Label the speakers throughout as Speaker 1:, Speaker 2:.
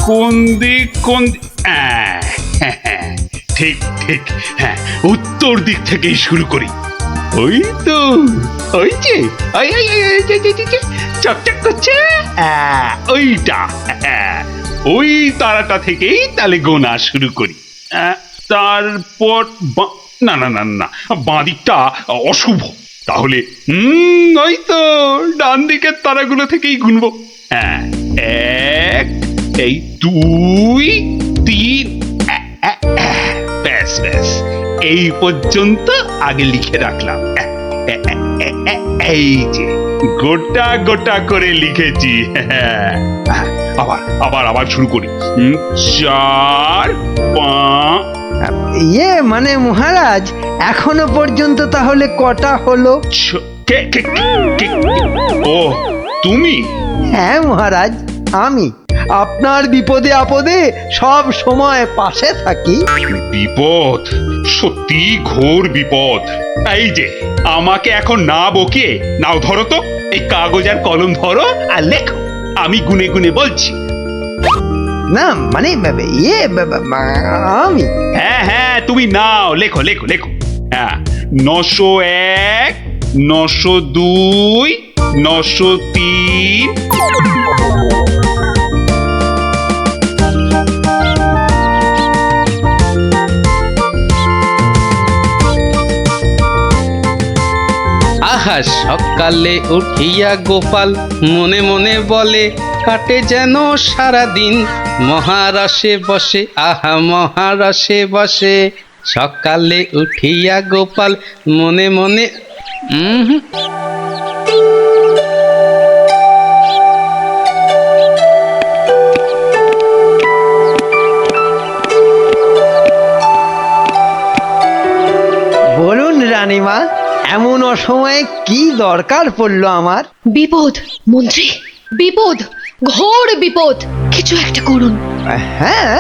Speaker 1: কোন দিক ঠিক ঠিক, হ্যাঁ, উত্তর দিক থেকেই শুরু করি। ওই তো, ওই যে ওই ওই ওই, ওই যে, যে, যে, যে, চকচক করছে, ওইটা, ওই তারাটা থেকেই তাহলে গোনা শুরু করি। তারপর না না না না, বাঁ দিকটা অশুভ। তাহলে ওই তো ডান দিকের তারাগুলো থেকেই গুনবো। হ্যাঁ, এক, এই 2, 3, ব্যাস ব্যাস, এই পর্যন্ত আগে লিখে রাখলাম। এই যে গোটা গোটা করে লিখেছি। আবার আবার আবার শুরু করি। 4, 5।
Speaker 2: মানে মহারাজ, এখনো পর্যন্ত তাহলে কটা হলো?
Speaker 1: ও তুমি?
Speaker 2: হ্যাঁ মহারাজ, আমি আপনার বিপদে আপদে সব সময় পাশে থাকি।
Speaker 1: বিপদ? সত্যি ঘোর বিপদ। এই যে আমাকে এখন না বকে নাও, ধরো তো এই কাগজ আর কলম ধরো আর লেখো, আমি গুনে গুনে বলছি।
Speaker 2: না মানে আমি?
Speaker 1: হ্যাঁ হ্যাঁ, তুমি নাও, লেখো লেখো লেখো। হ্যাঁ, 901, 902, 903।
Speaker 3: আহা সকালে উঠিয়া গোপাল মনে মনে বলে, কাটে যেন সারাদিন মহারসে বসে, আহা মহারসে বসে। সকালে উঠিয়া গোপাল মনে মনে
Speaker 2: বলুন রানীমা, এমন অসময়ে কি দরকার পড়লো আমার?
Speaker 4: বিপদ মন্ত্রী, বিপদ, ঘোর বিপদ, কিছু একটা করুন।
Speaker 2: হ্যাঁ,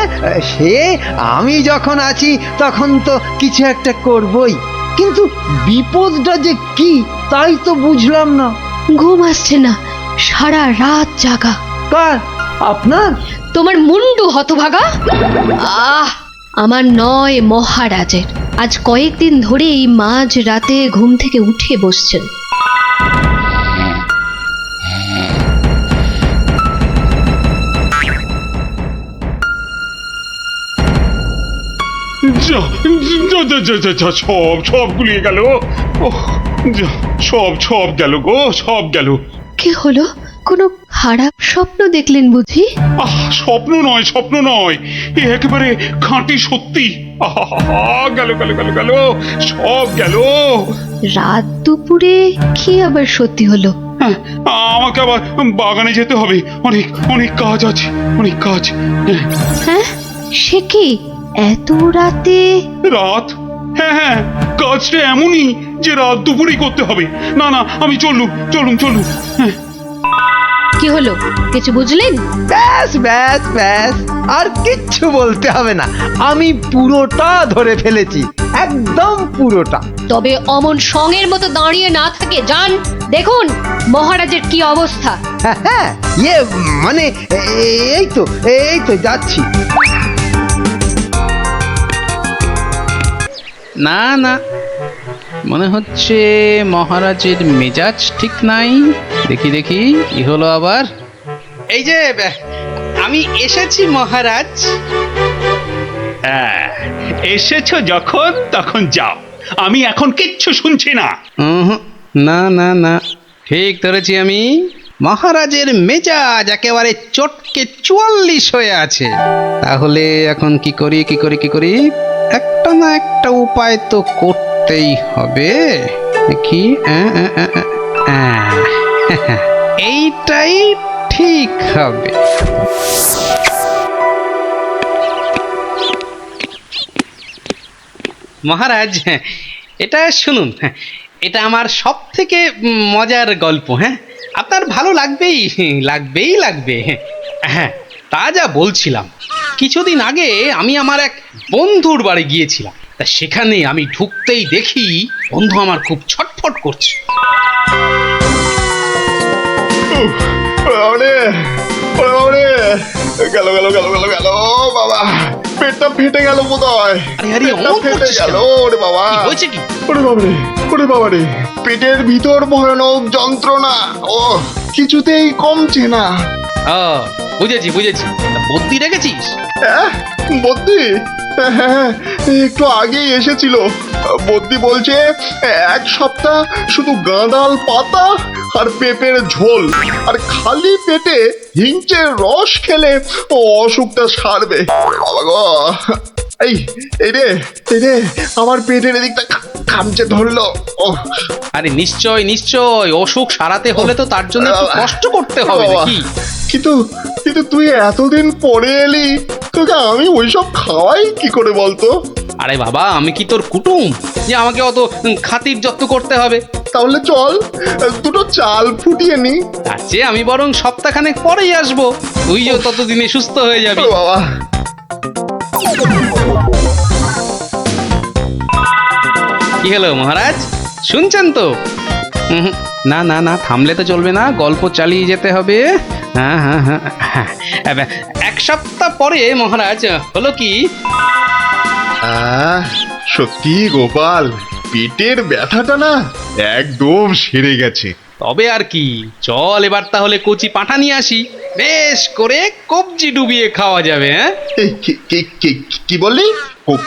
Speaker 2: সে আমি যখন আছি তখন তো কিছু একটা করবই, কিন্তু বিপদটা যে কি তাই তো বুঝলাম না।
Speaker 4: ঘুম আসছে না, সারা রাত জাগা।
Speaker 2: কার? আপনার?
Speaker 4: তোমার মুন্ডু হতভাগা। আমার নয়, মহারাজের। আজ কয়েকদিন ধরেই মাঝ রাতে ঘুম থেকে উঠে বসছেন।
Speaker 1: সব গুলিয়ে গেল। সব গেল গো, সব গেল।
Speaker 4: কি হলো? কোনো খারাপ স্বপ্ন দেখলেন বুঝি?
Speaker 1: স্বপ্ন নয়, স্বপ্ন নয়, একেবারে খাঁটি সত্যি। গেল গেল গেল গেল, সব গেল।
Speaker 4: রাত দুপুরে কি আবার সত্যি হলো?
Speaker 1: আমাকে আবার বাগানে যেতে হবে, অনেক অনেক কাজ আছে, অনেক কাজ।
Speaker 4: হ্যাঁ, সে কি এত রাতে?
Speaker 1: রাত? হ্যাঁ হ্যাঁ, কাজটা এমনই যে রাত দুপুরেই করতে হবে। না না, আমি চলুন চলুন চলুন।
Speaker 4: কি হলো, কিছু বুঝলেন?
Speaker 2: ব্যাস ব্যাস ব্যাস, আর কিচ্ছু বলতে হবে না, আমি পুরোটা ধরে ফেলেছি, একদম পুরোটা।
Speaker 4: তবে অমন সঙ্গের মতো দাঁড়িয়ে না থাকে যান, দেখুন মহারাজের কি অবস্থা।
Speaker 2: হ্যাঁ, মানে এই তো যাচ্ছি।
Speaker 3: না না, মনে হচ্ছে মহারাজের মেজাজ ঠিক নাই। দেখি দেখি কি হলো আবার। এই যে আমি এসেছি মহারাজ।
Speaker 1: এসেছো যখন তখন যাও, আমি এখন কিচ্ছু শুনছি না।
Speaker 3: না না না, ঠিক ধরেছি আমি। মহারাজের মেজাজ একেবারে চটকে 44 হয়ে আছে। তাহলে এখন কি করি কি করি কি করি, একটা না একটা উপায় তো করতেই হবে। কি এইটাই ঠিক হবে। মহারাজ, এটা শুনুন, এটা আমার সব থেকে মজার গল্প। হ্যাঁ, আপনার ভালো লাগবেই লাগবেই লাগবে। হ্যাঁ, তা যা বলছিলাম, কিছুদিন আগে আমি আমার এক বন্ধুর বাড়ি গিয়েছিলাম। তা সেখানে আমি ঢুকতেই দেখি বন্ধু আমার খুব ছটফট করছে।
Speaker 5: গেল গেল গেল গেল গেল বাবা, পেটটা ফেটে গেল বোধহয়।
Speaker 3: আরে আরে
Speaker 5: পেটটা
Speaker 3: অমন
Speaker 5: ফেটে
Speaker 3: করছিস
Speaker 5: গেল
Speaker 3: কেন?
Speaker 5: ওরে বাবা।
Speaker 3: কি হয়েছে কি?
Speaker 5: ওরে বাবারে, ওরে বাবারে, পেটের ভিতর ভয়ানক যন্ত্রণা, ও কিছুতেই কমছে না।
Speaker 3: ও বুঝেছি বুঝেছি, তা বুদ্ধি রেখেছিস?
Speaker 5: হ্যাঁ, বদ্যি, হ্যাঁ, একটু আগেই এসেছিল। বদ্যি বলছে 1 সপ্তাহ শুধু গাঁদাল পাতা আর পেঁপের ঝোল আর খালি পেটে হিংচের রস খেলে ও অসুখটা সারবে। বাবা গো, এই এই রে, এই রে, আমার পেটের এদিকটা খামচে ধরলো। ও
Speaker 3: আরে নিশ্চয় নিশ্চয়, অসুখ সারাতে হলে তো তার জন্য একটু কষ্ট করতে হবে
Speaker 5: বাবা,
Speaker 3: নাকি?
Speaker 5: কিন্তু কিন্তু তুই এতদিন পরে এলি, তোকে আমি ওইসব খাওয়াই কি করে বলতো?
Speaker 3: আরে বাবা, আমি কি তোর কুটুম যে আমাকে অত খাতির যত্ন করতে হবে?
Speaker 5: তাহলে চল দুটো চাল ফুটিয়ে নি।
Speaker 3: তার চেয়ে আমি বরং সপ্তাহখানেক পরেই আসবো, তুইও ততদিনে সুস্থ হয়ে যাবি।
Speaker 5: ও বাবা,
Speaker 3: কি হলো মহারাজ, শুনছেন তো? না না না, থামলে তো চলবে না, গল্প চালিয়ে যেতে হবে। হ্যাঁ হ্যাঁ হ্যাঁ হ্যাঁ, 1 সপ্তাহ পরে মহারাজ হলো কি,
Speaker 5: সত্যি গোপাল, পেটের ব্যথাটা না একদম সেরে গেছে।
Speaker 3: তবে আর কি, চল এবার তাহলে কচি পাঁঠা নিয়ে আসি, বেশ করে কবজি ডুবিয়ে খাওয়া যাবে। হ্যাঁ
Speaker 5: এই, কি বললি?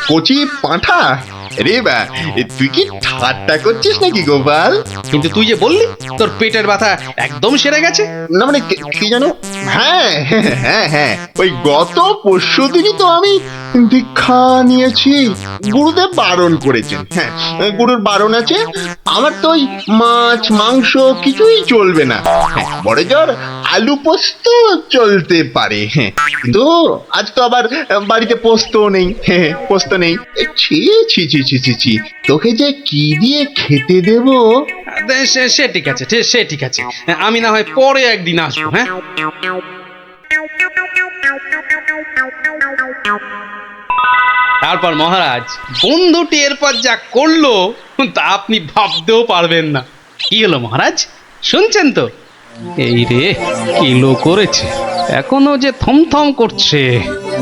Speaker 5: কচি পাঁঠা? রে বা, তুই কি ঠাট্টা করছিস নাকি গোপাল?
Speaker 3: কিন্তু তুই যে বললি তোর পেটের ব্যথা একদম সেরে গেছে।
Speaker 5: না মানে কি জানো, হ্যাঁ হ্যাঁ হ্যাঁ হ্যাঁ, ওই গত পরশুদিনই তো আমি দীক্ষা নিয়েছি। গুরুদেব বারণ করেছেন, হ্যাঁ গুরুর বারণ আছে। আমার তো ওই মাছ মাংস কিছুই চলবে না, হ্যাঁ বড় জোর আলু পোস্ত চলতে পারে। হ্যাঁ, কিন্তু আজ তো আবার বাড়িতে পোস্ত নেই, হ্যাঁ পোস্ত নেই। ছি ছি ছি ছি ছি ছি, তোকে যে কি দিয়ে খেতে দেবো?
Speaker 3: সে ঠিক আছে, সে ঠিক আছে, আমি না হয় পরে একদিন আসবো। হ্যাঁ তারপর মহারাজ, বন্ধুটি এরপর যা করলো তা আপনি ভাবতেও পারবেন না। কি হলো মহারাজ, শুনছেন তো? এই রে, কিলো করেছে, এখনো যে থমথম করছে।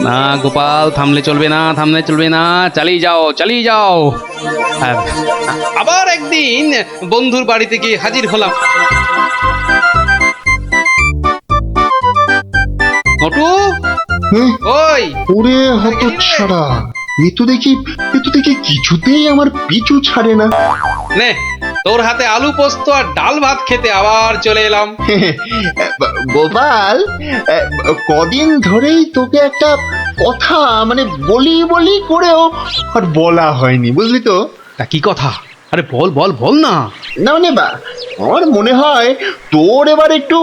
Speaker 3: না গোপাল, থামলে চলবে না, থামলে চলবে না, চালিয়ে যাও চালিয়ে যাও। আবার একদিন বন্ধুর বাড়িতে গিয়ে হাজির হলাম। মোটু, ওই
Speaker 5: ওরে হতচ্ছাড়া, এ তো দেখি কিছুতেই আমার পিছু ছাড়ে না।
Speaker 3: নে, তোর হাতে আলু পোস্ত আর ডাল ভাত খেতে আবার চলে এলাম।
Speaker 5: গোপাল, কদিন ধরেই তোকে একটা কথা মানে বলি বলি করেও আর বলা হয়নি, বুঝলি তো?
Speaker 3: তা কি কথা? আরে বল বল বল না।
Speaker 5: না মানে আমার মনে হয় তোর এবার একটু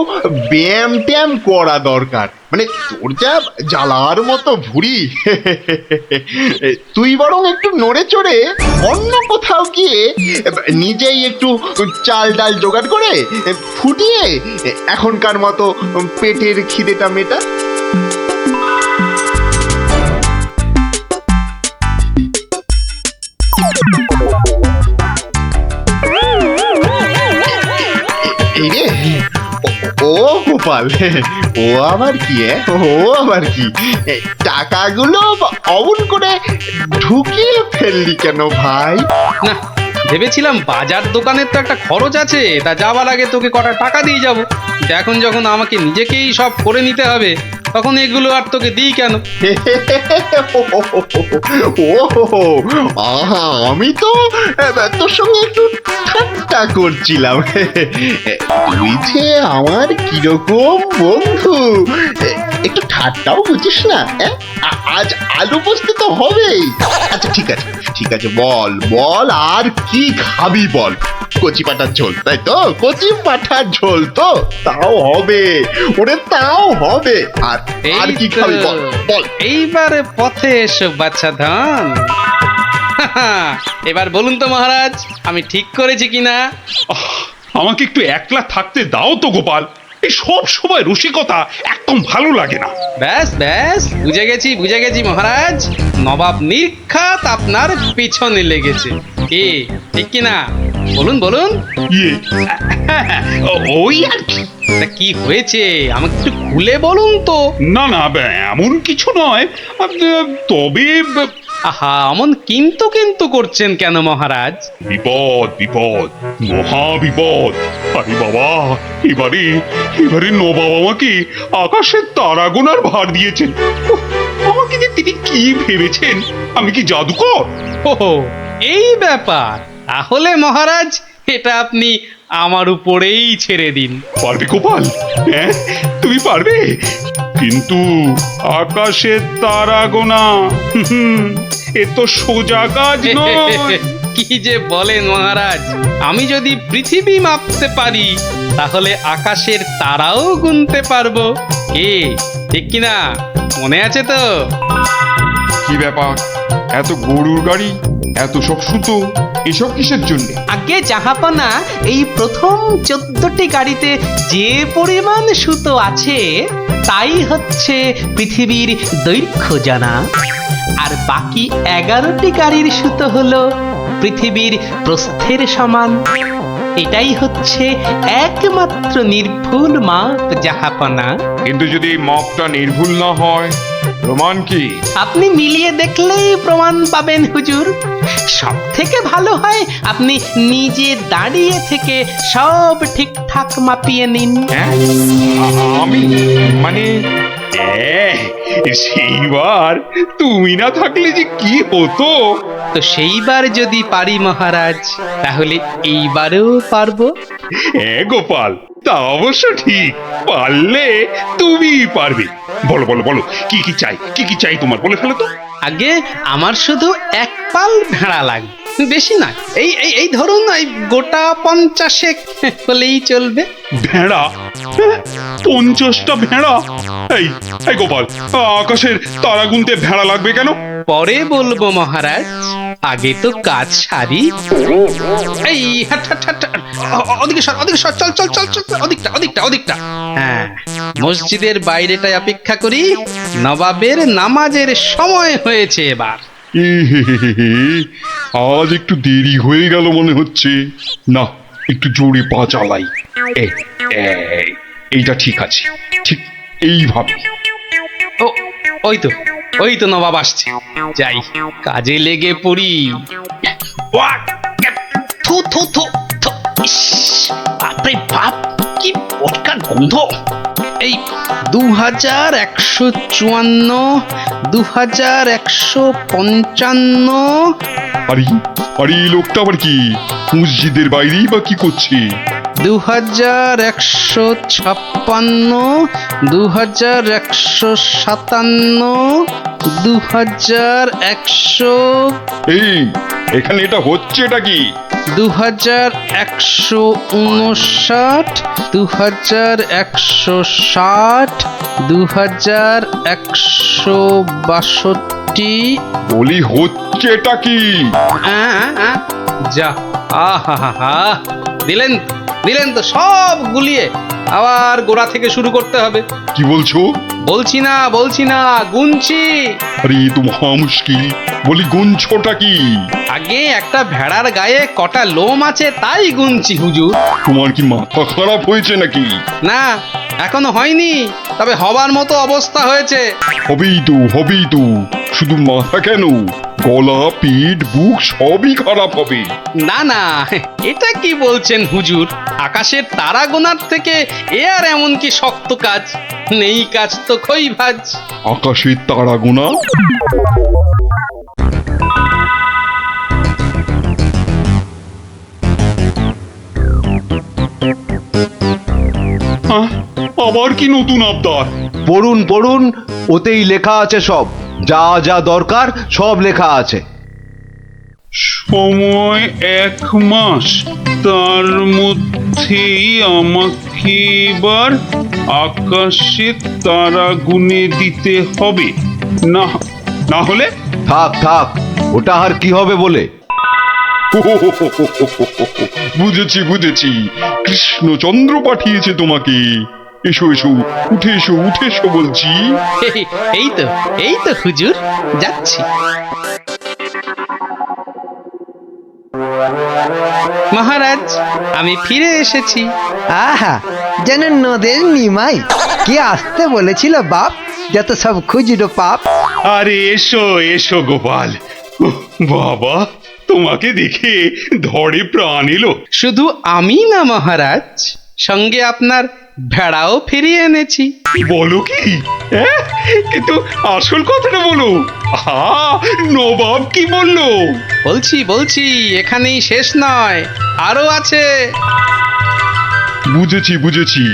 Speaker 5: ব্যায়াম ট্যায়াম করা দরকার। মানে তোর যা জ্বালার মতো ভুঁড়ি, তুই বরং একটু নড়ে চড়ে অন্য কোথাও গিয়ে নিজেই একটু চাল ডাল জোগাড় করে ফুটিয়ে এখনকার মতো পেটের খিদেটা মেটা। এই রে, ও গোপাল, ও আবার কি? ও আবার কি? টাকাগুলো অমন করে ঢুকিয়ে ফেললি কেন ভাই?
Speaker 3: না, ভেবেছিলাম বাজার দোকানের তো একটা খরচ আছে, তা যাওয়ার আগে তোকে কটা টাকা দিয়ে যাব। এখন যখন আমাকে নিজেকেই সব করে নিতে হবে, তখন এগুলো আর তোকে দিই কেন?
Speaker 5: ও আহা, আমি তো তোর সঙ্গে একটু ঠাট্টা করছিলাম। তুই যে আমার কিরকম বন্ধু, একটু ঠাট্টাও বুঝিস না? আজ আলু পোস্ত তো হবেই। আচ্ছা ঠিক আছে, বল বল, আর কি খাবি বল? কচি পাঁঠার ঝোল, তাই তো? কচি পাঁঠার ঝোল তো তাও হবে, ওরে তাও হবে। আর কি খাবি বল বল।
Speaker 3: এইবারে পথে এসো বাচ্চা ধন। এবার বলুন তো মহারাজ, আমি ঠিক করেছি কিনা?
Speaker 1: আমাকে একটু একলা থাকতে দাও তো গোপাল, এই সব সময় রসিকতা একদম ভালো লাগে না।
Speaker 3: ব্যাস ব্যাস, বুঝে গেছি মহারাজ, নবাব নির্ঘাত আপনার পিছনে লেগেছে। কি ঠিক কিনা? বলুন বলুন।
Speaker 1: ইয়ে, ওই আর কি।
Speaker 3: তা কি হয়েছে আমাকে একটু খুলে বলুন তো।
Speaker 1: না না এমন কিছু নয়, তবে
Speaker 3: আহা, অমন কিন্তু কিন্তু করছেন কেন মহারাজ?
Speaker 1: বিপদ বিপদ, মহা বিপদ। আরে বাবা, এবারে এবারে নবাব আমাকে আকাশের তারা গোনার ভার দিয়েছেন। উফ, আমাকে যে তিনি কি ভেবেছেন, আমি কি জাদুকর?
Speaker 3: ও এই ব্যাপার, তাহলে মহারাজ এটা আপনি আমার উপরেই ছেড়ে দিন।
Speaker 1: পারবে গোপাল? হ্যাঁ, তুমি পারবে? কিন্তু আকাশের তারা গোনা এ তো সোজা কাজ নয়।
Speaker 3: কি যে বলেন মহারাজ, আমি যদি পৃথিবী মাপতে পারি তাহলে আকাশের তারাও গুনতে পারবো। কি ঠিক কিনা, মনে আছে তো?
Speaker 6: কি ব্যাপার, এত গরুর গাড়ি, এত সব সুতো, এসব কিসের জন্য?
Speaker 7: আগে জাহাপনা, এই প্রথম 14টি গাড়িতে যে পরিমাণ সুতো আছে তাই হচ্ছে পৃথিবীর দৈর্ঘ্য জানা, আর বাকি 11টি গাড়ির সুতো হলো পৃথিবীর প্রস্থের সমান। এটাই হচ্ছে একমাত্র নির্ভুল মাপ জাহাপনা।
Speaker 6: কিন্তু যদি এই মাপটা নির্ভুল না হয়, প্রমাণ কি?
Speaker 7: আপনি মিলিয়ে দেখলেই প্রমাণ পাবেন হুজুর। সব থেকে ভালো হয় আপনি নিজে দাঁড়িয়ে থেকে সব ঠিকঠাক মাপিয়ে নিন।
Speaker 6: হ্যাঁ, আমি মানে
Speaker 1: সেইবার তুমি না থাকলে যে কি হতো।
Speaker 3: তো সেইবার যদি পারি মহারাজ, তাহলে এইবারেও পারবো।
Speaker 1: হ্যাঁ গোপাল, তা অবশ্য ঠিক, পারলে তুমি পারবে। বলো বলো বলো, কি কি চাই, কি কি চাই তোমার, বলে ফেলো তো।
Speaker 3: আগে আমার শুধু এক পাল ভেড়া লাগবে, বেশি না। এই এই এই ধরুন এই গোটা 50 হলেই চলবে।
Speaker 1: ভেড়া? হ্যাঁ, 50টা ভেড়া? এই এই গোপাল, আকাশের তারা গুনতে ভেড়া লাগবে কেন?
Speaker 3: পরে বলবো মহারাজ, আগে তো কাজ সারি। এই হাট হাট হাট, ওদিকে সর, ওদিকে সর, চল চল চল চল, ওদিকটা ওদিকটা ওদিকটা। হ্যাঁ, মসজিদের বাইরেটায় অপেক্ষা করি, নবাবের নামাজের সময় হয়েছে এবার।
Speaker 1: আজ একটু দেরি হয়ে গেল মনে হচ্ছে। না, একটু জোরে পা চালাই। এইটা ঠিক আছে, ঠিক এইভাবে।
Speaker 3: ও ওই তো, ওই তো নবাব আসছে, যাই কাজে লেগে পড়ি। ওয়াক! থু থু থু থু, ইস, বাপরে বাপ, কি পটকার গন্ধ। এই 2154, 2155।
Speaker 1: আরে আরে, এই লোকটা আবার কি মসজিদের বাইরেই বা কি করছে?
Speaker 3: 2156, 2157, 2100,
Speaker 1: এই এখানে এটা হচ্ছেটা কি?
Speaker 3: 2159, 2160, 2162।
Speaker 1: বলি হচ্ছেটা কি?
Speaker 3: যা, আহা হা হা, দিলেন দিলেন তো সব গুলিয়ে, আবার গোড়া থেকে শুরু করতে হবে।
Speaker 1: কি বলছো?
Speaker 3: বলছি না, গুনছি।
Speaker 1: আরে এ তো মহা মুশকিল, বলি গুনছোটা কি?
Speaker 3: আগে একটা ভেড়ার গায়ে কটা লোম আছে তাই গুনছি হুজুর।
Speaker 1: তোমার কি মাথা খারাপ হয়েছে নাকি?
Speaker 3: না, এখনো হয়নি, তবে হবার মতো অবস্থা হয়েছে।
Speaker 1: হবেই তো, শুধু মাথা কেন, গলা, পিঠ, বুক সবই খারাপ হবে।
Speaker 3: না না, এটা কি বলছেন হুজুর? আকাশের তারা গোনার থেকে এ আর এমন কি শক্ত কাজ? নেই কাজ তো খই ভাজ।
Speaker 1: আকাশের তারা গোনা? আবার কি নতুন আবদার?
Speaker 8: পড়ুন পড়ুন, ওতেই লেখা আছে সব, যা যা দরকার সব লেখা আছে।
Speaker 1: সময় 1 মাস, তার মধ্যেই আমাকে এবার আকাশে তারা গুনে দিতে হবে, না না হলে?
Speaker 8: থাক থাক, ওটা আর কি হবে বলে।
Speaker 1: বুঝেছি, কৃষ্ণচন্দ্র পাঠিয়েছে তোমাকে। এসো উঠে এসো বলছি।
Speaker 3: এই তো হুজুর, যাচ্ছি। মহারাজ, আমি ফিরে এসেছি।
Speaker 2: আহা, যেন নদের নিমাই। কে আসতে বলেছিল বাপ, যত সব খুচরো পাপ।
Speaker 1: আরে এসো এসো গোপাল। উহ, বাবা, তোমাকে দেখে ধরে প্রাণ এলো।
Speaker 3: শুধু আমি না মহারাজ, সঙ্গে আপনার ভেড়াও ফিরিয়ে এনেছি।
Speaker 1: বলো কি? হ্যাঁ? কিন্তু আসল কথাটা বলো। আহা, নবাব কি বললো?
Speaker 3: বলছি এখানেই শেষ নয়, আরো আছে।
Speaker 6: বুঝেছি।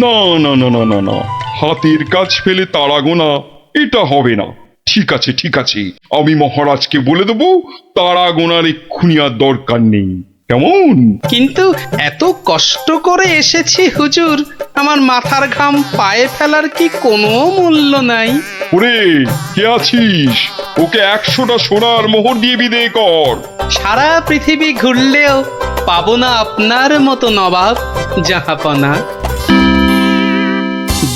Speaker 6: না না না না না না, হাতের কাজ ফেলে তারা গোনা এটা হবে না। ঠিক আছে, আমি মহারাজকে বলে দেবো তারা গোনার এক্ষুনি আর দরকার নেই, কেমন?
Speaker 3: কিন্তু এত কষ্ট করে এসেছি হুজুর, আমার মাথার ঘাম পায়ে ফেলার কি কোনো মূল্য নাই?
Speaker 6: ওরে, কে আছিস? ওকে 100টা সোনার মোহর দিয়ে বিদে কর।
Speaker 3: সারা পৃথিবী ঘুরলেও পাবো না আপনার মতো নবাব জাহাপনা।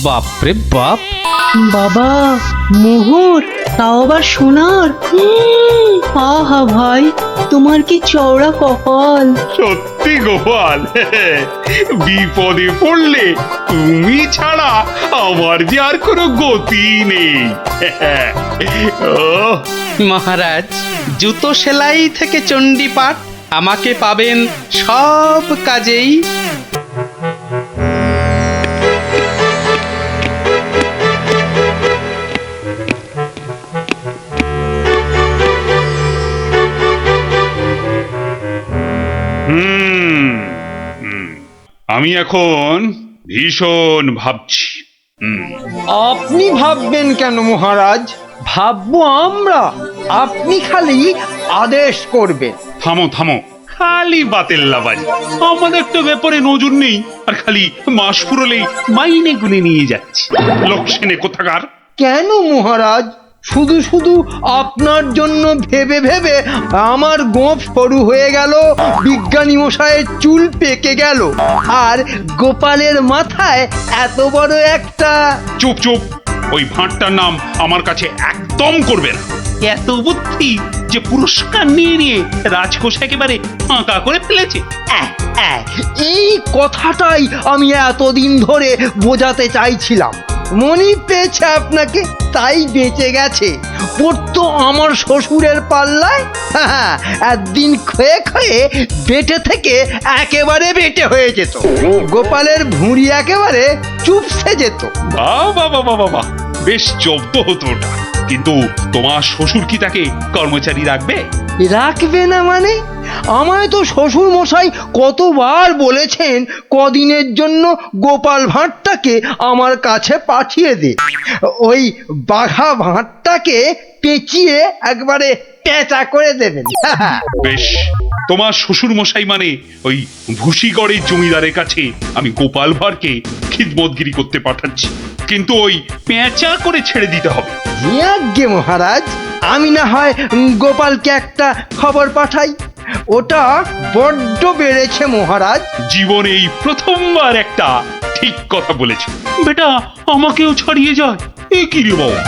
Speaker 3: বাপরে বাপ,
Speaker 9: বাবা, মোহর, তাও আবার সোনার। আহা ভাই, তোমার কি চওড়া কপাল।
Speaker 1: সত্যি গোপাল, বিপদে পড়লে তুমি ছাড়া আমার যে আর কোনো গতি নেই। ওহ,
Speaker 3: মহারাজ, জুতো সেলাই থেকে চণ্ডীপাঠ আমাকে পাবেন সব কাজেই।
Speaker 1: হুম, আমি এখন ভীষণ ভাবছি।
Speaker 2: আপনি ভাববেন কেন মহারাজ? ভাববো আমরা। আপনি খালি আদেশ করবেন।
Speaker 1: থামো খালি বাতেল্লাবাজি। আমাদের তো ব্যাপারে নজর নেই, আর খালি মাস ফুরলেই মাইনে গুনে নিয়ে যাচ্ছে লোকসেনে কোথাকার।
Speaker 2: কেন মহারাজ? শুধু শুধু আপনার জন্য ভেবে ভেবে আমার গোঁফ সরু হয়ে গেল, বিজ্ঞানী মশাইয়ের চুল পেকে গেল, আর গোপালের মাথায় এত বড় একটা।
Speaker 1: চুপ, ওই ভাঁটটার নাম আমার কাছে একদম করবে না। এত বুদ্ধি যে পুরস্কার নিয়ে রাজকোষ একেবারে ফাঁকা করে ফেলেছে।
Speaker 2: এই কথাটাই আমি এতদিন ধরে বোঝাতে চাইছিলাম। মনি পেয়েছে আপনাকে, তাই বেঁচে গেছে। পড়তো আমার শ্বশুরের পাল্লায়, একদিন ক্ষয়ে বেটে থেকে একেবারে বেটে হয়ে যেত। গোপালের ভুঁড়ি একেবারে চুপসে যেত।
Speaker 1: বাবা, বেশ জব্দ হতো ওটা। কিন্তু তোমার শ্বশুর কি তাকে কর্মচারী রাখবে?
Speaker 2: রাখবে না মানে? আমায় তো শ্বশুর মশাই কতবার বলেছেন কদিনের জন্য গোপাল ভাঁড়টাকে আমার কাছে পাঠিয়ে দে। ওই বাঘা ভাঁড়টাকে পেঁচিয়ে একবারে পেঁচা করে দেবেন।
Speaker 1: বেশ, তোমার শ্বশুর মশাই মানে ওই ভুসিগড়ের জমিদারের কাছে আমি গোপাল ভাঁড়কে খিদমতগিরি করতে পাঠাচ্ছি, কিন্তু ওই পেঁচা করে ছেড়ে দিতে হবে।
Speaker 2: আজ্ঞে মহারাজ, আমি না হয় গোপালকে একটা খবর পাঠাই। ওটা বড্ড বেড়েছে মহারাজ।
Speaker 1: জীবনে এই প্রথমবার একটা ঠিক কথা বলেছে। বেটা আমাকেও ছাড়িয়ে যায়, এ কি রে বাবা?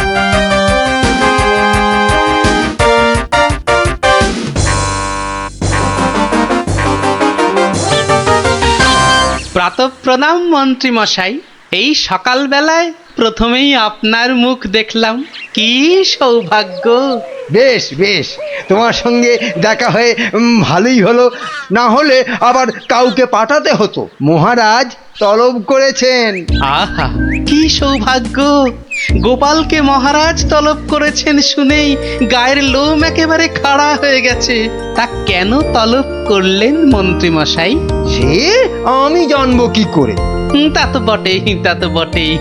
Speaker 3: প্রাতঃপ্রণাম মন্ত্রী মশাই। এই সকালবেলায় প্রথমেই আপনার মুখ দেখলাম, কি সৌভাগ্য।
Speaker 2: বেশ, তোমার সঙ্গে দেখা হয়ে ভালোই হলো। না হলে আবার কাউকে পাঠাতে হতো। মহারাজ তলব করেছেন।
Speaker 3: আহা, কি সৌভাগ্য! গোপালকে মহারাজ তলব করেছেন শুনেই গায়ের লোম একেবারে খাড়া হয়ে গেছে। তা কেন তলব করলেন মন্ত্রী মশাই?
Speaker 2: সে আমি জানবো কি করে?
Speaker 3: তা তো বটেই।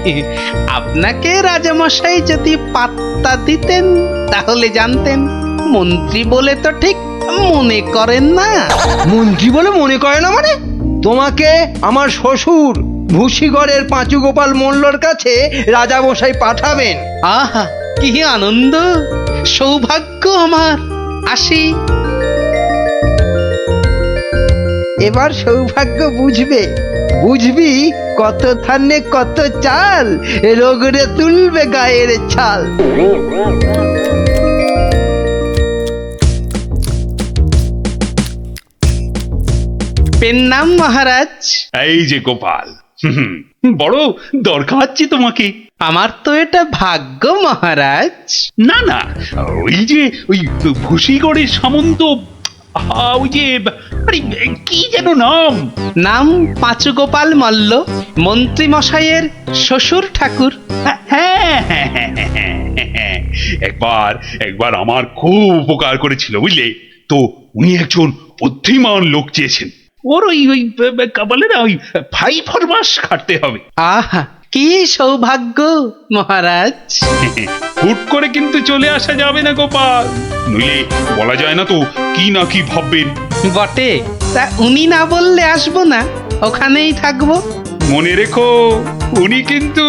Speaker 3: আপনাকে রাজামশাই যদি পাত্তা দিতেন তাহলে জানতেন। মন্ত্রী বলে তো ঠিক মনে করেন না।
Speaker 2: মন্ত্রী বলে মনে করে না মানে? তোমাকে আমার শ্বশুর ভুসিগড়ের পাঁচু গোপাল মোল্লর কাছে রাজামশাই পাঠাবেন।
Speaker 3: আহা, কি আনন্দ, সৌভাগ্য আমার। আসি।
Speaker 2: এবার সৌভাগ্য বুঝবি কত ধানে কত চাল, রোগরে তুলবে গায়ের ছাল।
Speaker 3: পেন নাম মহারাজ।
Speaker 1: এই যে গোপাল, বড় দরকার যে তোমাকে।
Speaker 3: আমার তো এটা ভাগ্য মহারাজ।
Speaker 1: না না, ওই যে ওই ভুসিগড়ের সামন্ত, ওই যে আরে কি যেন নাম?
Speaker 3: নাম পাঁচু গোপাল মল্ল, মন্ত্রী মশাইয়ের শ্বশুর ঠাকুর।
Speaker 1: হ্যাঁ হ্যাঁ হ্যাঁ হ্যাঁ হ্যাঁ, হ্যাঁ। একবার একবার আমার খুব উপকার করেছিল বুঝলে তো। উনি একজন বুদ্ধিমান লোক চেয়েছেন। ওর ওই ওই বলে না, ওই 5 মাস খাটতে হবে।
Speaker 3: আহা, কি সৌভাগ্য মহারাজ।
Speaker 1: হুট করে কিন্তু চলে আসা যাবে না গোপাল, নইলে বলা যায় না তো কি না কি ভাববেন।
Speaker 3: বটে, তা উনি না বললে আসবো না, ওখানেই থাকবো।
Speaker 1: মনে রেখো, উনি কিন্তু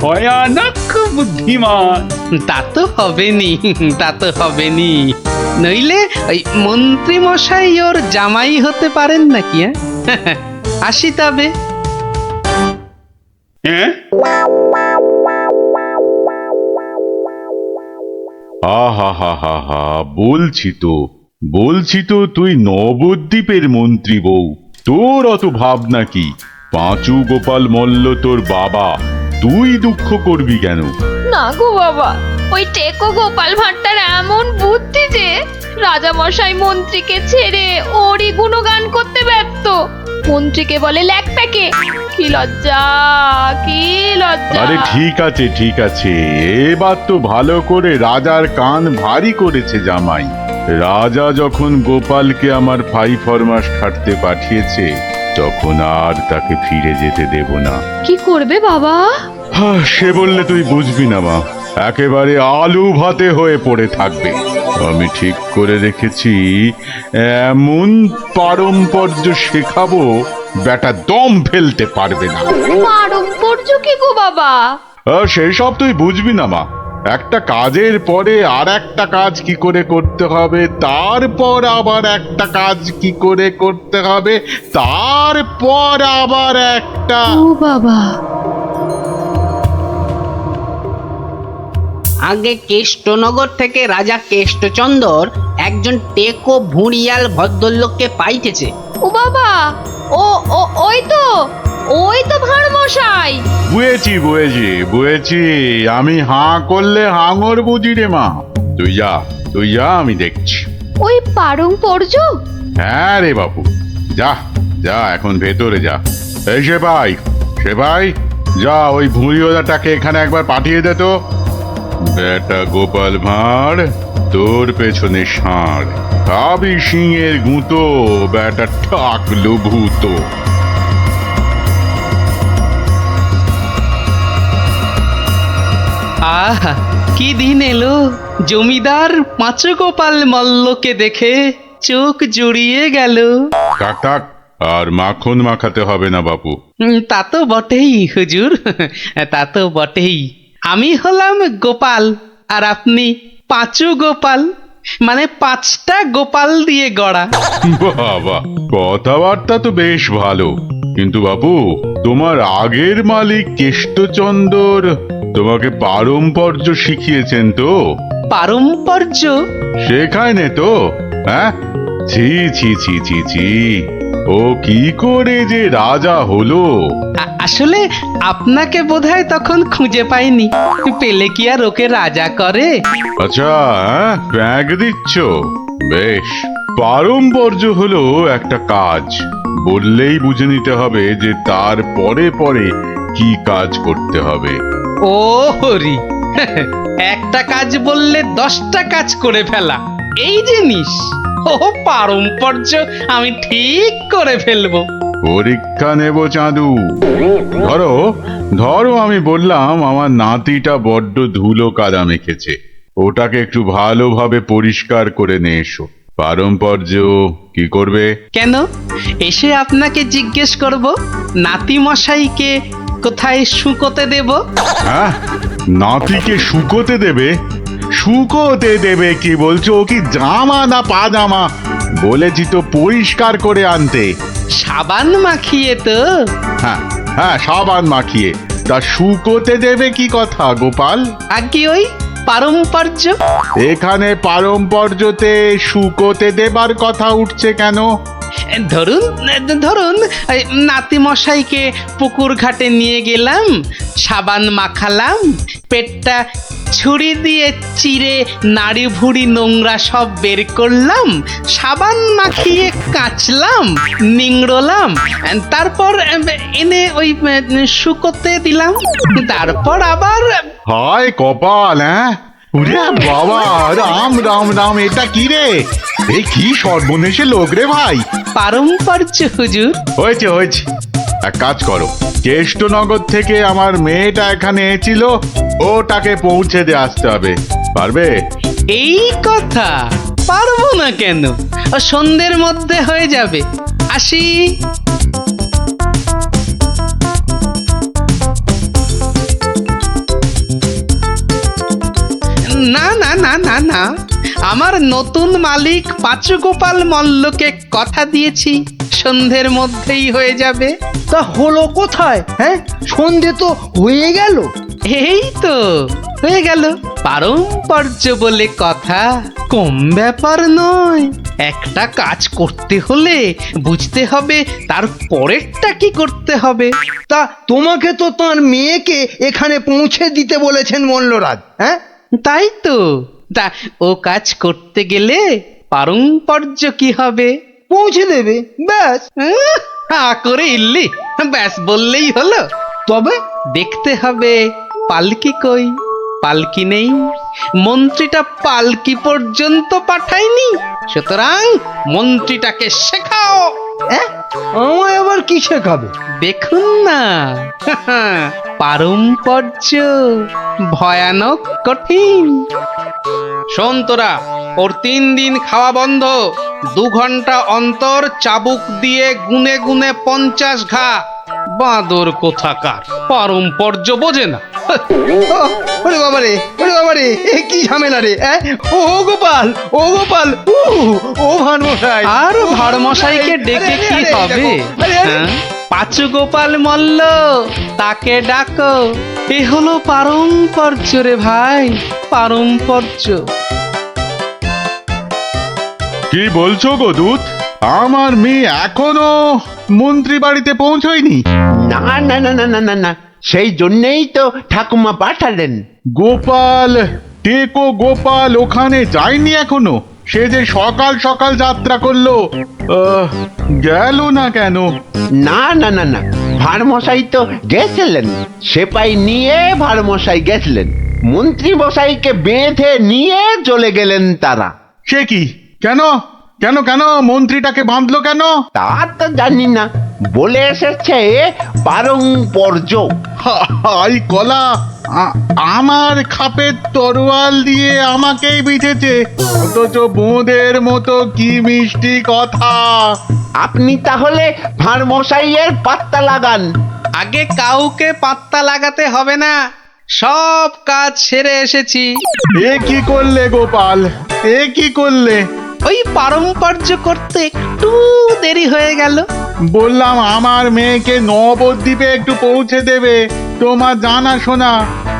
Speaker 1: ভয়ানক বুদ্ধিমান।
Speaker 3: তা তো হবেনি, তা তো হবেনি। নইলে ওই মন্ত্রী মশাই ওর জামাই হতে পারেন নাকি? আসি তবে।
Speaker 1: হ্যাঁ,
Speaker 5: আহা হা হা হা, বলছি তো তুই নবদ্বীপের মন্ত্রী বউ, তোর অত ভাবনা কি? পাঁচু গোপাল মল্ল তোর বাবা, তুই দুঃখ করবি কেন?
Speaker 4: না গো বাবা, ওই টেকো গোপাল ভাঁড়টার এমন বুদ্ধি যে রাজামশাই মন্ত্রীকে ছেড়ে ওরই গুণগান করতে ব্যস্ত। মন্ত্রীকে বলে ল্যাকপ্যাকে। কি লজ্জা, কি লজ্জা।
Speaker 5: আরে ঠিক আছে, এবার তো ভালো করে রাজার কান ভারী করেছে জামাই। রাজা যখন গোপালকে আমার 5 মাস খাটতে পাঠিয়েছে, তখন আর তাকে ফিরে যেতে দেব না।
Speaker 4: কি করবে বাবা?
Speaker 5: সে বললে তুই বুঝবি না মা, একেবারে আলু ভাতে হয়ে পড়ে থাকবে। আমি ঠিক করে রেখেছি, এমন পারম্পর্য শেখাবো বেটা দম ফেলতে পারবে না।
Speaker 4: পারম্পর্য কি গো বাবা?
Speaker 5: সেসব তুই বুঝবি না মা। একটা কাজের পরে আর একটা কাজ কি করে করতে হবে, তারপর আবার একটা কাজ কি করে করতে হবে, তারপর আবার একটা।
Speaker 4: ও বাবা,
Speaker 10: আগে কেষ্টনগর থেকে রাজা কেষ্টচন্দর একজন টেকো ভুঁড়িয়াল ভদ্রলোককে পাইতেছে।
Speaker 4: ও বাবা, ও ও ওই তো ভাঁড় মশাই।
Speaker 5: বুঝেছি, আমি হাঁ করলে হাঙর বুঝি রে মা। তুই যা, আমি দেখছি।
Speaker 4: ওই পারম্পর্য?
Speaker 5: হ্যাঁ রে বাবু, যা এখন ভেতরে যা। এই সেপাই, যা ওই ভুঁড়িওয়ালাটাকে এখানে একবার পাঠিয়ে দে তো। বেটা গোপাল ভাঁড়, তোর পেছনে ষাঁড়, খাবি সিংয়ের গুঁতো, বেটা ঠাকলো ভূত।
Speaker 3: আহা, কি দিন এলো! জমিদার পাঁচু গোপাল মল্লকে দেখে চোখ জুড়িয়ে গেল।
Speaker 5: টাক, আর মাখন মাখাতে হবে না বাপু।
Speaker 3: তা তো বটেই হুজুর, তা তো বটেই। আমি হলাম গোপাল, আর আপনি পাঁচু গোপাল, মানে 5টা গোপাল দিয়ে গড়া।
Speaker 5: বাবা, কথাবার্তা তো বেশ ভালো, কিন্তু বাপু, তোমার আগের মালিক কেষ্টচন্দর তোমাকে পারম্পর্য শিখিয়েছেন তো?
Speaker 3: পারম্পর্য?
Speaker 5: শেখায় নে তো? হ্যাঁ, ছি, ও কি করে যে রাজা হলো?
Speaker 3: আসলে আপনাকে বোধহয় তখন খুঁজে পাইনি, পেলে কি আর ওকে রাজা করে?
Speaker 5: আচ্ছা, ব্যাগ দিচ্ছ? বেশ। পারম্পর্য হলো একটা কাজ, বললেই বুঝে নিতে হবে যে তার পরে কি কাজ করতে হবে।
Speaker 3: ও হরি, একটা কাজ বললে 10টা কাজ করে ফেলা, এই জিনিস। ও পারম্পর্য আমি ঠিক করে ফেলবো।
Speaker 5: পরীক্ষা নেব চাঁদু। ধরো আমি বললাম আমার নাতিটা বড্ড ধুলো কাদা মেখেছে, ওটাকে একটু ভালোভাবে পরিষ্কার করে নিয়ে এসো। পারম্পর্য কি করবে?
Speaker 3: কেন, এসে আপনাকে জিজ্ঞেস করব নাতি মশাইকে কোথায় শুকোতে দেব?
Speaker 5: হ্যাঁ, নাতিকে শুকোতে দেবে? শুকোতে দেবে কি বলছো? ও কি জামা না পাজামা? বলেছি তো পরিষ্কার করে আনতে।
Speaker 3: সাবান মাখিয়ে তো?
Speaker 5: হ্যাঁ, সাবান মাখিয়ে। তা শুকোতে দেবে কি কথা গোপাল?
Speaker 3: আর কি ওই পারম্পর্য?
Speaker 5: এখানে পারম্পর্যতে শুকোতে দেবার কথা উঠছে কেন?
Speaker 3: ধরুন ধরুন এই নাতি মশাইকে পুকুর ঘাটে নিয়ে গেলাম, সাবান মাখালাম, পেটটা ছুরি দিয়ে চিরে নাড়ি ভুড়ি নোংরা সব বের করলাম, সাবান মাখিয়ে কাচলাম, নিংড়লাম, তারপর এনে ওই শুকোতে দিলাম, তারপর আবার
Speaker 5: হায় কপাল, হ্যাঁ? ওরে বাবা, রাম রাম রাম, এটা কি রে? এই কি সর্বনেশে লোক রে ভাই!
Speaker 3: পারম্পর্য হুজুর।
Speaker 5: হয়েছে হয়েছে, এক কাজ করো, কেষ্টনগর থেকে আমার মেয়েটা এখানে এসেছিল, ওটাকে পৌঁছে দিয়ে আসতে হবে। পারবে?
Speaker 3: এই কথা, পারবো না কেন? ও সন্ধ্যের মধ্যে হয়ে যাবে। আসি। না না না না না, আমার নতুন মালিক পাঁচু গোপাল মল্লকে কথা দিয়েছি, সন্ধ্যের মধ্যেই হয়ে যাবে।
Speaker 2: তা হলো কোথায়? হ্যাঁ, সন্ধে তো হয়ে গেল।
Speaker 3: এই তো হয়ে গেল। পারম্পর্য বলে কথা, কম ব্যাপার নয়। একটা কাজ করতে হলে বুঝতে হবে তার পরেরটা কি করতে হবে।
Speaker 2: তা তোমাকে তো তার মেয়েকে এখানে পৌঁছে দিতে বলেছেন মল্লরাজ। হ্যাঁ,
Speaker 3: তাই তো। তা ও কাজ করতে গেলে পারম্পর্য কি হবে?
Speaker 2: পৌঁছে দেবে, ব্যাস।
Speaker 3: হা করে ইল্লি, ব্যাস বললেই হলো।
Speaker 2: তবে
Speaker 3: দেখতে হবে পালকি কই। পালকি নেই, মন্ত্রীটা পালকি পর্যন্ত পাঠায়নি, সুতরাং মন্ত্রীটাকে শেখাও।
Speaker 2: আমায় আবার কি শেখাবে?
Speaker 3: দেখুন না, পারম্পর্য ভয়ানক কঠিন। শোন তোরা, ওর 3 দিন খাওয়া বন্ধ, 2 ঘন্টা অন্তর চাবুক দিয়ে গুনে গুনে 50 ঘা। বাঁদর কোথাকার, পারম্পর্য বোঝে না।
Speaker 2: ওরে বাবারে, ওরে বাবারে, এ কি ঝামেলা রে! ও গোপাল, ও গোপাল, ও ভানমশাই।
Speaker 3: আর ভাড়মশাইকে ডেকে কি হবে? হ্যাঁ? পাঁচু গোপাল মল্ল, তাকে ডাকো। এ হলো পারম্পর্য রে ভাই, পারম্পর্য।
Speaker 5: কি বলছো গো দূত? আমার মেয়ে এখনো মন্ত্রী বাড়িতে পৌঁছয়নি?
Speaker 11: না না না না না না না, সেই জন্যেই তো ঠাকুমা পাঠালেন।
Speaker 5: গোপাল, টেকো গোপাল ওখানে যায়নি এখনো? সে যে সকাল সকাল যাত্রা করলো, গেল না কেন?
Speaker 11: না না না না, ভাড়মশাই তো গেছিলেন, সেপাই নিয়ে ভাড়মশাই গেছিলেন, মন্ত্রী মশাইকে বেঁধে নিয়ে চলে গেলেন তারা।
Speaker 5: সে কি? কেন কেন কেন মন্ত্রীটাকে বাঁধলো কেন?
Speaker 11: তা তো জানি না, বলে এসেছে পারম্পর্য।
Speaker 5: হাই কলা, আমার খাপের তরোয়াল দিয়ে আমাকেই বিঁধেছে, অথচ বোঁদের মতো কি মিষ্টি কথা।
Speaker 11: আপনি তাহলে ভাড়মশাইয়ের পাত্তা লাগান।
Speaker 3: আগে কাউকে পাত্তা লাগাতে হবে না, সব কাজ সেরে এসেছি।
Speaker 5: এ কি করলে গোপাল, এ কি করলে?
Speaker 3: ওই পারম্পর্য করতে একটু দেরি হয়ে গেল।
Speaker 5: বললাম আমার মেয়েকে নবদ্বীপে একটু পৌঁছে দেবে, তোমার জানা শোনা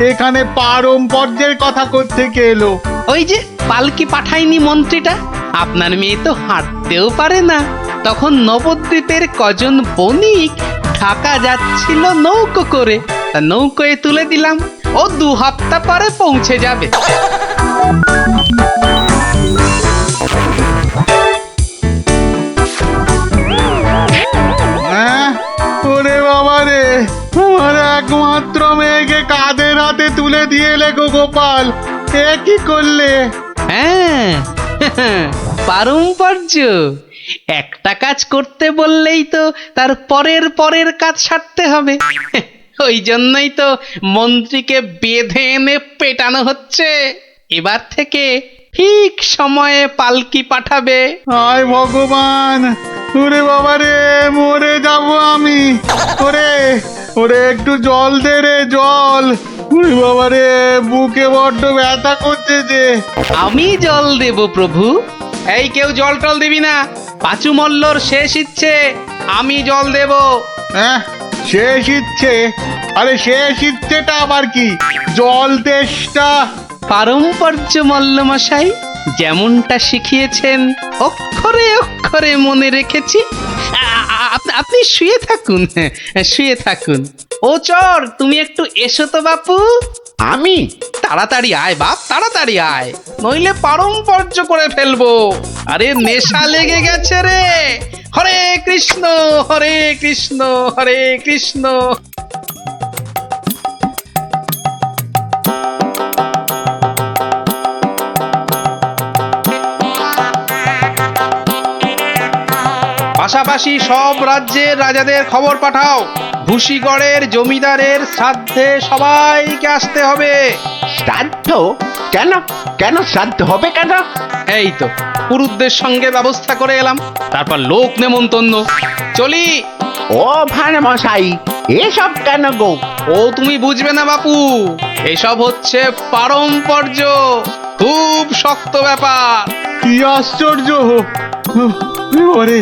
Speaker 5: এখানে পারম্পর্যের কথা কোত্থেকে এলো?
Speaker 3: ওই যে পালকি পাঠায়নি মন্ত্রীটা, আপনার মেয়ে তো হাঁটতেও পারে না। তখন নবদ্বীপের কজন বণিক ঢাকা যাচ্ছিল নৌকো করে, তা নৌকোয় তুলে দিলাম, ও 2 হপ্তা পরে পৌঁছে যাবে।
Speaker 5: ওরে বাবা রে, আমার একমাত্র মেয়েকে কাঁধের হাতে তুলে দিয়ে এলে গো গোপাল, এ কি করলে?
Speaker 3: হ্যাঁ, পারম্পর্য। একটা কাজ করতে বললেই তো তার পরের কাজ সারতে হবে। ওই জন্যই তো মন্ত্রীকে বেঁধে এনে পেটানো হচ্ছে। এবার থেকে ঠিক সময়ে পালকি পাঠাবে।
Speaker 5: হায় ভগবান, ওরে বাবা রে, মরে যাব আমি। ওরে ওরে, একটু জল দে রে, জল। ওরে বাবা রে, বুকে বড্ড ব্যথা করছে যে।
Speaker 3: আমি জল দেব প্রভু। এই কেউ জল টল দিবি না, পাঁচু মল্লর শেষ ইচ্ছে, আমি জল দেব।
Speaker 5: হ্যাঁ, শেষ ইচ্ছে? আরে শেষ ইচ্ছেটা আবার কি? জল তেষ্টা।
Speaker 3: পারম্পর্য মল্ল মশাই, যেমনটা শিখিয়েছেন অক্ষরে অক্ষরে মনে রেখেছি। আপনি শুয়ে থাকুন, শুয়ে থাকুন। ও চর, তুমি একটু এসো তো বাপু।
Speaker 11: আমি
Speaker 3: তাড়াতাড়ি আয় বাপ, তাড়াতাড়ি আয়, নইলে পারম্পর্য করে ফেলবো। আরে নেশা লেগে গেছে রে। হরে কৃষ্ণ হরে কৃষ্ণ হরে কৃষ্ণ। পাশাপাশি সব রাজ্যের রাজাদের খবর পাঠাও, ভুসিগড়ের জমিদারের শ্রাদ্ধে সবাইকে আসতে হবে।
Speaker 11: শ্রাদ্ধ? কেন কেন শ্রাদ্ধ হবে কেন?
Speaker 3: এই তো পুরুতদের সঙ্গে ব্যবস্থা করে এলাম, তারপর লোক নেমন্তন্ন। চলি।
Speaker 11: ও ভাঁড় মশাই, এসব কেন গো?
Speaker 3: ও তুমি বুঝবে না বাপু, এসব হচ্ছে পারম্পর্য, খুব শক্ত ব্যাপার।
Speaker 5: কি আশ্চর্য! ওরে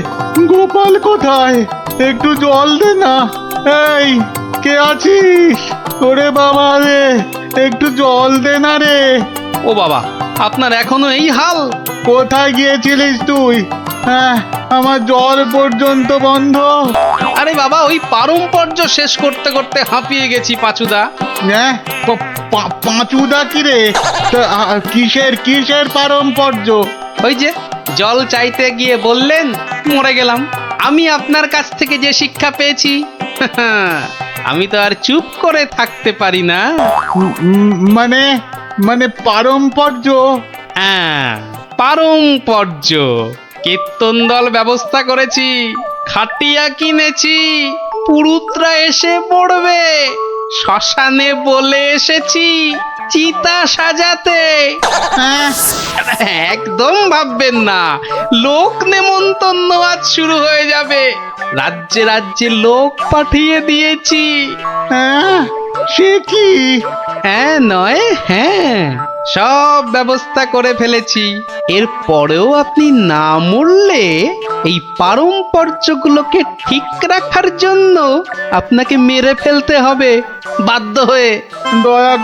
Speaker 5: গোপাল কোথায়? একটু জল দে না। এই, কে আছিস? ওরে বাবা রে, একটু জল দে না রে।
Speaker 3: ও বাবা, আপনার এখনো এই হাল?
Speaker 5: কোথায় গিয়েছিলিস তুই? হ্যাঁ, আমার জল পর্যন্ত বন্ধ।
Speaker 3: আরে বাবা, ওই পারম্পর্য শেষ করতে করতে হাঁপিয়ে গেছি পাচুদা।
Speaker 5: হ্যাঁ, পাঁচুদা কি রে? কিসের কিসের পারম্পর্য?
Speaker 3: ওই যে জল চাইতে গিয়ে বললেন, মরে গেলাম। আমি আপনার কাছ থেকে যে শিক্ষা পেয়েছি, আমি তো আর চুপ করে থাকতে পারি না।
Speaker 5: মানে মানে পারম্পর্য?
Speaker 3: হ্যাঁ, পারম্পর্য। কীর্তন দল ব্যবস্থা করেছি, খাটিয়া কিনেছি, পুরুতরা এসে পড়বে। শ্মশানে বলে এসেছি চিতা সাজাতে। একদম ভাববেন না, লোক নেমন্তন্ন আজ শুরু হয়ে যাবে। রাজ্যে রাজ্যে লোক পাঠিয়ে দিয়েছি।
Speaker 5: হ্যাঁ, সে কি?
Speaker 3: হ্যাঁ নয় হ্যাঁ, সব ব্যবস্থা করে ফেলেছি। এর পরেও আপনি না মরলে এই পারম্পর্যগুলোকে ঠিক রাখার জন্য আপনাকে মেরে ফেলতে হবে বাধ্য হয়ে।
Speaker 5: দয়া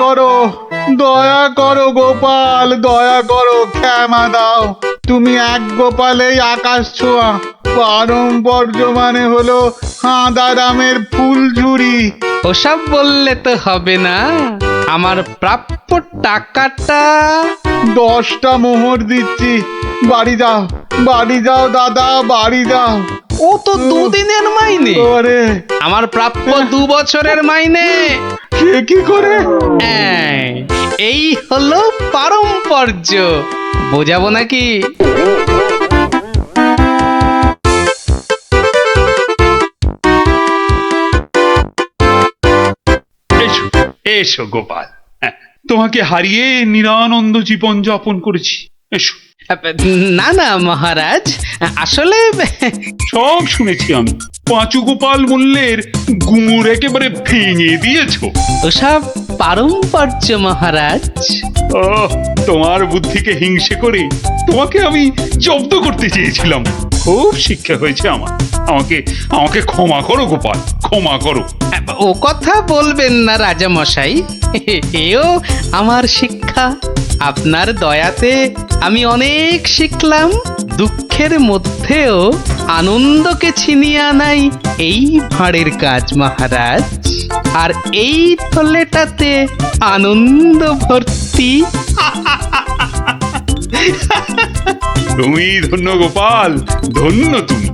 Speaker 5: করো গোপাল, দয়া করো, ক্ষমা দাও। তুমি এক গোপালেই আকাশ ছোঁয়া। পারম্পর্য মানে হলো হাঁদারামের ফুলঝুরি।
Speaker 3: ওসব বললে তো হবে না, আমার প্রাপ্য টাকাটা।
Speaker 5: 10টা মোহর দিচ্ছি, বাড়ি যাও দাদা, বাড়ি যাও।
Speaker 3: ও তো দুদিনের মাইনে।
Speaker 5: ওরে,
Speaker 3: আমার প্রাপ্য 2 বছরের মাইনে।
Speaker 5: সে কি করে?
Speaker 3: এই হলো পারম্পর্য, বোঝাবো নাকি?
Speaker 1: এসো এসো গোপাল, হ্যাঁ, তোমাকে হারিয়ে নিরানন্দ জীবন যাপন করেছি। এসো।
Speaker 3: না না মহারাজ, আসলে
Speaker 1: সব শুনেছি আমি। পাঁচু গোপাল মূল্যের গুমুর একেবারে ভেঙে দিয়েছো।
Speaker 3: ওসব পারম্পর্য মহারাজ।
Speaker 1: ও, তোমার বুদ্ধিকে হিংসে করে তোমাকে আমি জব্দ করতে চেয়েছিলাম। খুব শিক্ষা হয়েছে আমার। আমাকে আমাকে ক্ষমা করো গোপাল, ক্ষমা করো।
Speaker 3: ও কথা বলবেন না রাজা মশাই, এও আমার শিক্ষা। আপনার দয়াতে আমি অনেক শিখলাম। দুঃখের মধ্যেও আনন্দকে ছিনিয়ে আনাই এই ভাঁড়ের কাজ মহারাজ। আর এই থলেটাতে আনন্দ ভর্তি।
Speaker 1: তুমি ধন্য গোপাল, ধন্য তুমি।